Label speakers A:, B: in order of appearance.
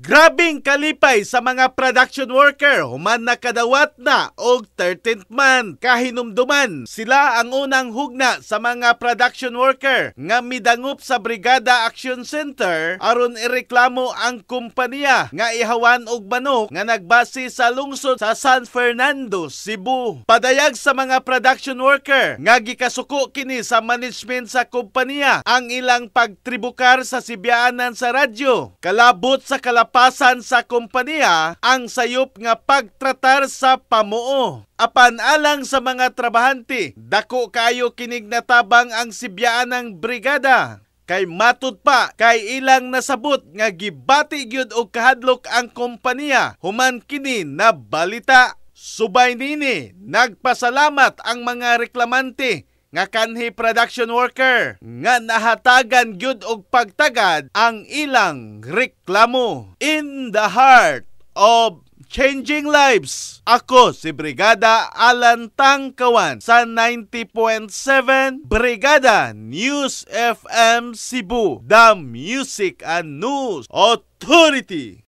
A: Grabing kalipay sa mga production worker human nakadawat na og 13th month. Kahinumduman sila ang unang hugna sa mga production worker nga midangup sa Brigada Action Center aron ireklamo ang kumpanya nga ihawan og manok nga nagbase sa lungsod sa San Fernando, Cebu. Padayag sa mga production worker nga gikasuko kini sa management sa kumpanya ang ilang pagtribukar sa sibyaanan sa radyo. Kalabot sa kalapasan sa kumpanya ang sayop nga pagtratar sa pamuo. Apan alang sa mga trabahante, dako kayo kinig natabang ang sibyaanang brigada. Kay matud pa kay ilang nasabot nga gibati gyud og kahadlok ang kumpanya human kini na balita. Subay nini nagpasalamat ang mga reklamante nga kanhi production worker nga nahatagan gyud og pagtagad ang ilang reklamo. In the heart of changing lives, ako si Brigada Alan Tangkawan sa 90.7 Brigada News FM Cebu, the Music and News Authority.